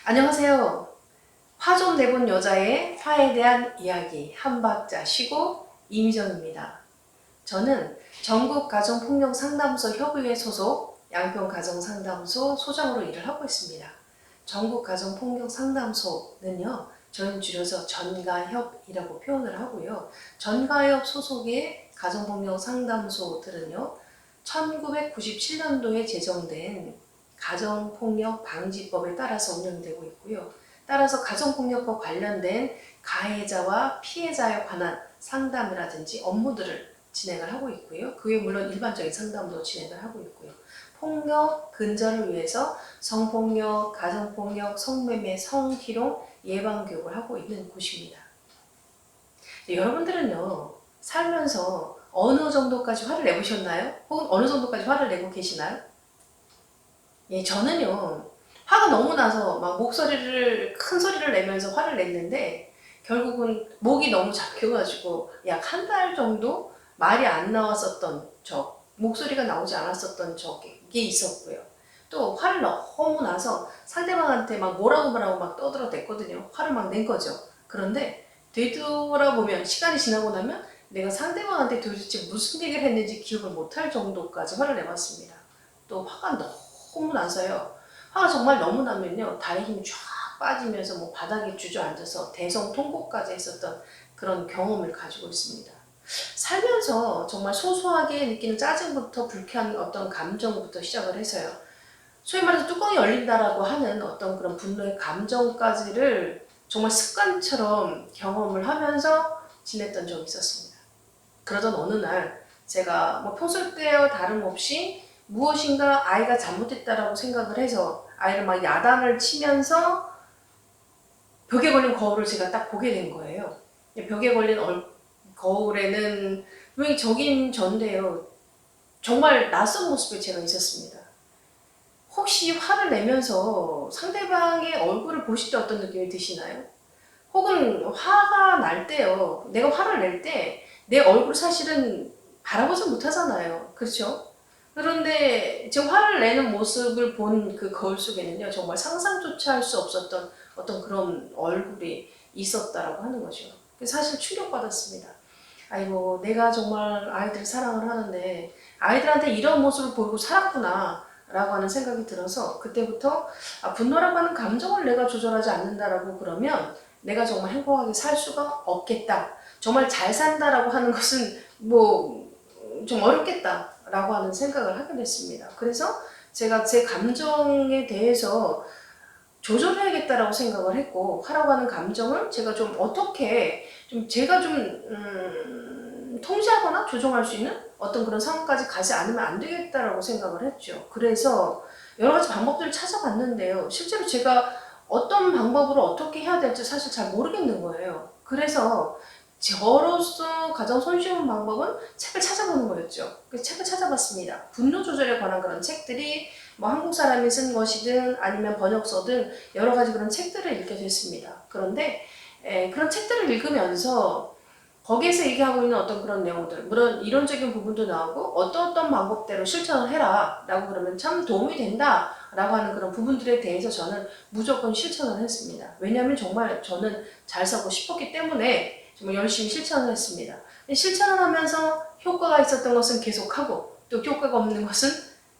안녕하세요. 화 좀 내본 여자의 화에 대한 이야기 한 박자 쉬고 이미정입니다. 저는 전국가정폭력상담소 협의회 소속 양평가정상담소 소장으로 일을 하고 있습니다. 전국가정폭력상담소는요, 저희는 줄여서 전가협이라고 표현을 하고요. 전가협 소속의 가정폭력상담소들은요, 1997년도에 제정된 가정폭력방지법에 따라서 운영되고 있고요. 따라서 가정폭력과 관련된 가해자와 피해자에 관한 상담이라든지 업무들을 진행을 하고 있고요. 그 외에 물론 일반적인 상담도 진행을 하고 있고요. 폭력 근절을 위해서 성폭력, 가정폭력, 성매매, 성희롱 예방 교육을 하고 있는 곳입니다. 여러분들은요, 살면서 어느 정도까지 화를 내보셨나요? 혹은 어느 정도까지 화를 내고 계시나요? 예, 저는요, 화가 너무 나서 막 큰 소리를 내면서 화를 냈는데, 결국은 목이 너무 잡혀가지고 약 한 달 정도 말이 안 나왔었던 목소리가 나오지 않았었던 적이 있었고요. 또 화를 너무 나서 상대방한테 막 뭐라고 막 떠들어댔거든요. 화를 막 낸 거죠. 그런데 되돌아보면, 시간이 지나고 나면 내가 상대방한테 도대체 무슨 얘기를 했는지 기억을 못할 정도까지 화를 내봤습니다. 또 화가 너무 나서요. 화가 정말 너무 나면요, 다리 힘이 쫙 빠지면서 뭐 바닥에 주저앉아서 대성통곡까지 했었던 그런 경험을 가지고 있습니다. 살면서 정말 소소하게 느끼는 짜증부터 불쾌한 어떤 감정부터 시작을 해서요, 소위 말해서 뚜껑이 열린다라고 하는 어떤 그런 분노의 감정까지를 정말 습관처럼 경험을 하면서 지냈던 적이 있었습니다. 그러던 어느 날 제가 뭐 평소 때와 다름없이 무엇인가 아이가 잘못했다라고 생각을 해서 아이를 막 야단을 치면서 벽에 걸린 거울을 제가 딱 보게 된 거예요. 벽에 걸린 거울에는 분명히 적인 전데요, 정말 낯선 모습에 제가 있었습니다. 혹시 화를 내면서 상대방의 얼굴을 보실 때 어떤 느낌이 드시나요? 혹은 화가 날 때요, 내가 화를 낼 때 내 얼굴 사실은 바라보지 못하잖아요. 그렇죠? 그런데 제 화를 내는 모습을 본 그 거울 속에는요, 정말 상상조차 할 수 없었던 어떤 그런 얼굴이 있었다라고 하는 거죠. 사실 충격받았습니다. 아이고, 내가 정말 아이들 사랑을 하는데 아이들한테 이런 모습을 보이고 살았구나 라고 하는 생각이 들어서, 그때부터 분노라고 하는 감정을 내가 조절하지 않는다라고 그러면 내가 정말 행복하게 살 수가 없겠다. 정말 잘 산다라고 하는 것은 뭐 좀 어렵겠다라고 하는 생각을 하게 됐습니다. 그래서 제가 제 감정에 대해서 조절해야겠다라고 생각을 했고, 화라고 하는 감정을 제가 좀 어떻게 제가 통제하거나 조정할 수 있는 어떤 그런 상황까지 가지 않으면 안 되겠다라고 생각을 했죠. 그래서 여러 가지 방법들을 찾아봤는데요, 실제로 제가 어떤 방법으로 어떻게 해야 될지 사실 잘 모르겠는 거예요. 그래서 저로서 가장 손쉬운 방법은 책을 찾아보는 거였죠. 그래서 책을 찾아봤습니다. 분노 조절에 관한 그런 책들이 뭐 한국 사람이 쓴 것이든 아니면 번역서든 여러 가지 그런 책들을 읽게 됐습니다. 그런데 그런 책들을 읽으면서 거기에서 얘기하고 있는 어떤 그런 내용들, 물론 이론적인 부분도 나오고 어떤 방법대로 실천을 해라 라고 그러면 참 도움이 된다 라고 하는 그런 부분들에 대해서 저는 무조건 실천을 했습니다. 왜냐하면 정말 저는 잘 살고 싶었기 때문에 정말 열심히 실천을 했습니다. 실천을 하면서 효과가 있었던 것은 계속하고, 또 효과가 없는 것은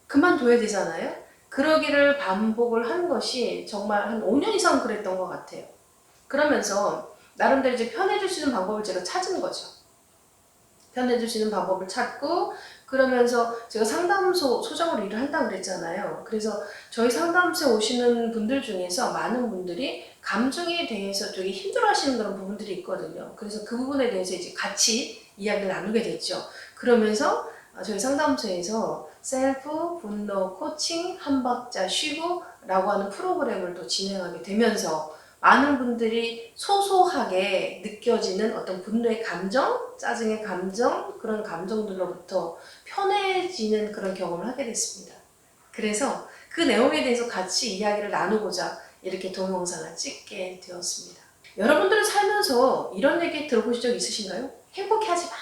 그만둬야 되잖아요. 그러기를 반복을 한 것이 정말 한 5년 이상 그랬던 것 같아요. 그러면서 나름대로 이제 편해질 수 있는 방법을 제가 찾은 거죠. 편해질 수 있는 방법을 찾고, 그러면서 제가 상담소 소장으로 일을 한다고 그랬잖아요. 그래서 저희 상담소에 오시는 분들 중에서 많은 분들이 감정에 대해서 되게 힘들어 하시는 그런 부분들이 있거든요. 그래서 그 부분에 대해서 이제 같이 이야기를 나누게 됐죠. 그러면서 저희 상담소에서 셀프 분노 코칭 한 박자 쉬고 라고 하는 프로그램을 또 진행하게 되면서 많은 분들이 소소하게 느껴지는 어떤 분노의 감정, 짜증의 감정, 그런 감정들로부터 편해지는 그런 경험을 하게 됐습니다. 그래서 그 내용에 대해서 같이 이야기를 나누고자 이렇게 동영상을 찍게 되었습니다. 여러분들은 살면서 이런 얘기 들어보신 적 있으신가요? 행복해하지 마,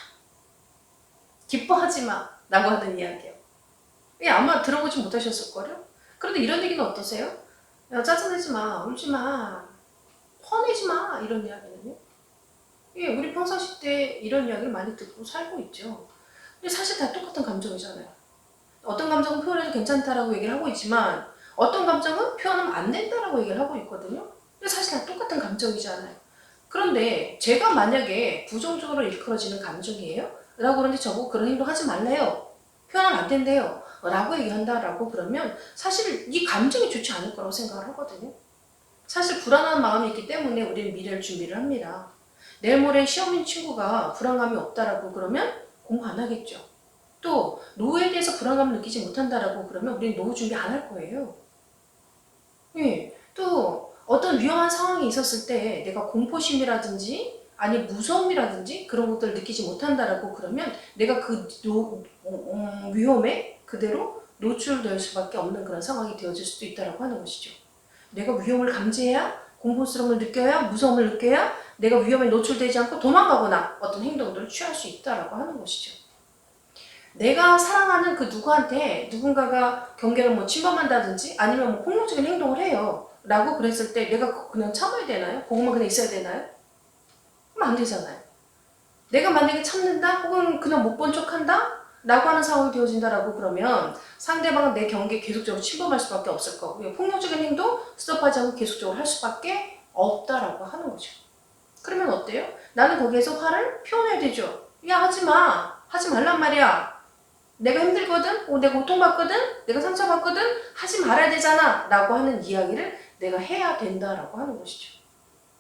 기뻐하지 마 라고 하는 이야기요. 아마 들어보지 못하셨을걸요? 그런데 이런 얘기는 어떠세요? 야, 짜증내지 마, 울지 마, 화내지 마, 이런 이야기는요. 예, 우리 평상시 때 이런 이야기를 많이 듣고 살고 있죠. 근데 사실 다 똑같은 감정이잖아요. 어떤 감정은 표현해도 괜찮다라고 얘기를 하고 있지만 어떤 감정은 표현하면 안 된다라고 얘기를 하고 있거든요. 근데 사실 다 똑같은 감정이잖아요. 그런데 제가 만약에 부정적으로 일컬어지는 감정이에요? 라고 그러는데 저보고 그런 행동 하지 말래요. 표현하면 안 된대요. 라고 얘기한다라고 그러면 사실 이 감정이 좋지 않을 거라고 생각을 하거든요. 사실 불안한 마음이 있기 때문에 우리는 미래를 준비를 합니다. 내일 모레 시험인 친구가 불안감이 없다라고 그러면 공부 안 하겠죠. 또 노후에 대해서 불안감을 느끼지 못한다라고 그러면 우리는 노후 준비 안 할 거예요. 예. 또 어떤 위험한 상황이 있었을 때 내가 공포심이라든지 아니 무서움이라든지 그런 것들을 느끼지 못한다라고 그러면 내가 그 위험에 그대로 노출될 수밖에 없는 그런 상황이 되어질 수도 있다라고 하는 것이죠. 내가 위험을 감지해야 공포스러움을 느껴야 무서움을 느껴야 내가 위험에 노출되지 않고 도망가거나 어떤 행동들을 취할 수 있다라고 하는 것이죠. 내가 사랑하는 그 누구한테 누군가가 경계를 뭐 침범한다든지 아니면 뭐 폭력적인 행동을 해요. 라고 그랬을 때 내가 그냥 참아야 되나요? 그것만 그냥 있어야 되나요? 그럼 안 되잖아요. 내가 만약에 참는다? 혹은 그냥 못 본 척 한다? 라고 하는 상황이 되어진다라고 그러면 상대방은 내 경계에 계속적으로 침범할 수밖에 없을 거고요. 폭력적인 행동 스톱하지 않고 계속적으로 할 수밖에 없다라고 하는 거죠. 그러면 어때요? 나는 거기에서 화를 표현해야 되죠. 야, 하지 마. 하지 말란 말이야. 내가 힘들거든? 내가 고통받거든? 내가 상처받거든? 하지 말아야 되잖아. 라고 하는 이야기를 내가 해야 된다라고 하는 것이죠.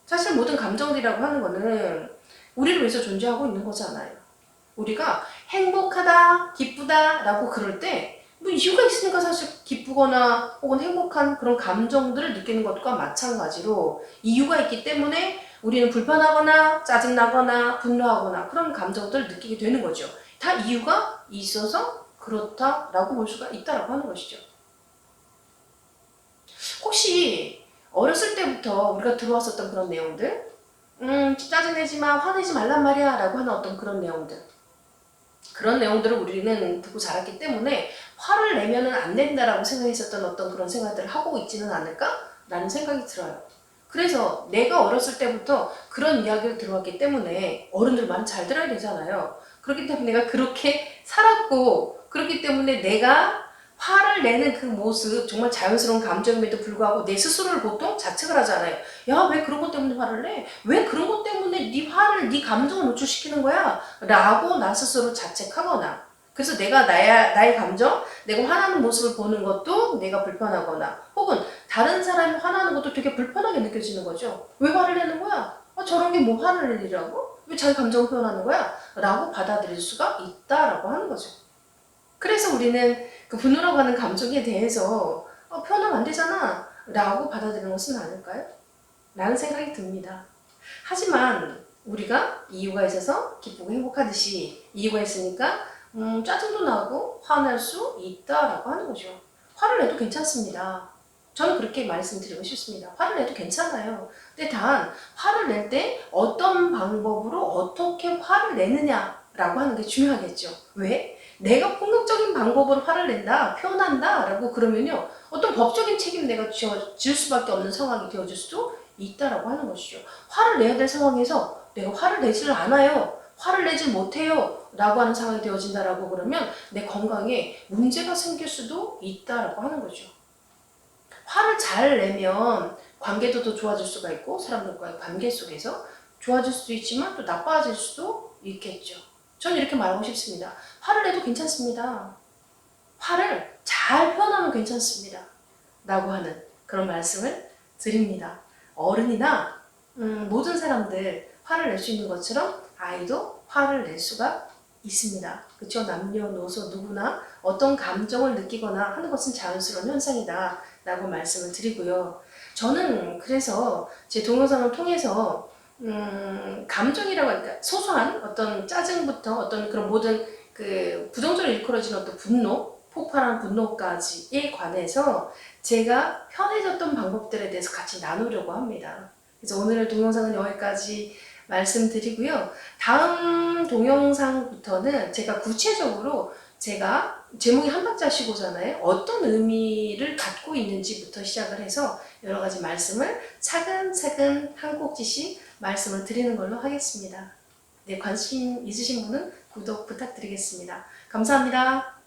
사실 모든 감정들이라고 하는 거는 우리를 위해서 존재하고 있는 거잖아요. 우리가 행복하다, 기쁘다 라고 그럴 때 뭐 이유가 있으니까 사실 기쁘거나 혹은 행복한 그런 감정들을 느끼는 것과 마찬가지로 이유가 있기 때문에 우리는 불편하거나 짜증나거나 분노하거나 그런 감정들을 느끼게 되는 거죠. 다 이유가 있어서 그렇다라고 볼 수가 있다라고 하는 것이죠. 혹시 어렸을 때부터 우리가 들어왔었던 그런 내용들, 짜증내지 마, 화내지 말란 말이야 라고 하는 어떤 그런 내용들, 그런 내용들을 우리는 듣고 자랐기 때문에 화를 내면은 안 된다라고 생각했었던 어떤 그런 생각들을 하고 있지는 않을까라는 생각이 들어요. 그래서 내가 어렸을 때부터 그런 이야기를 들어왔기 때문에 어른들 말 잘 들어야 되잖아요. 그렇기 때문에 내가 그렇게 살았고 그렇기 때문에 내가 화를 내는 그 모습 정말 자연스러운 감정임에도 불구하고 내 스스로를 보통 자책을 하잖아요. 야, 왜 그런 것 때문에 화를 내? 왜 그런 것 때문에 네 화를 네 감정을 노출시키는 거야? 라고 나 스스로 자책하거나 그래서 내가 나의 감정, 내가 화나는 모습을 보는 것도 내가 불편하거나 혹은 다른 사람이 화나는 것도 되게 불편하게 느껴지는 거죠. 왜 화를 내는 거야? 저런 게 뭐 화를 내리라고? 왜 자기 감정을 표현하는 거야? 라고 받아들일 수가 있다라고 하는 거죠. 그래서 우리는 그 분노라고 하는 감정에 대해서 표현하면 안 되잖아 라고 받아들이는 것은 아닐까요? 라는 생각이 듭니다. 하지만 우리가 이유가 있어서 기쁘고 행복하듯이 이유가 있으니까 짜증도 나고 화날 수 있다라고 하는 거죠. 화를 내도 괜찮습니다. 저는 그렇게 말씀드리고 싶습니다. 화를 내도 괜찮아요. 근데 단 화를 낼 때 어떤 방법으로 어떻게 화를 내느냐라고 하는 게 중요하겠죠. 왜? 내가 폭력적인 방법으로 화를 낸다, 표현한다 라고 그러면요. 어떤 법적인 책임 내가 지을 수밖에 없는 상황이 되어질 수도 있다라고 하는 것이죠. 화를 내야 될 상황에서 내가 화를 내지를 않아요. 화를 내지 못해요. 라고 하는 상황이 되어진다라고 그러면 내 건강에 문제가 생길 수도 있다라고 하는 거죠. 화를 잘 내면 관계도 더 좋아질 수가 있고 사람들과의 관계 속에서 좋아질 수도 있지만 또 나빠질 수도 있겠죠. 저는 이렇게 말하고 싶습니다. 화를 내도 괜찮습니다. 화를 잘 표현하면 괜찮습니다. 라고 하는 그런 말씀을 드립니다. 어른이나 모든 사람들 화를 낼 수 있는 것처럼 아이도 화를 낼 수가 있습니다. 그렇죠? 남녀노소 누구나 어떤 감정을 느끼거나 하는 것은 자연스러운 현상이다 라고 말씀을 드리고요. 저는 그래서 제 동영상을 통해서 감정이라고 하니까 소소한 어떤 짜증부터 어떤 그런 모든 그 부정적으로 일컬어지는 어떤 분노, 폭발한 분노까지에 관해서 제가 편해졌던 방법들에 대해서 같이 나누려고 합니다. 그래서 오늘의 동영상은 여기까지 말씀드리고요. 다음 동영상부터는 제가 구체적으로 제가 제목이 한박자시고잖아요. 어떤 의미를 갖고 있는지부터 시작을 해서 여러 가지 말씀을 차근차근 한 꼭지씩 말씀을 드리는 걸로 하겠습니다. 네, 관심 있으신 분은 구독 부탁드리겠습니다. 감사합니다.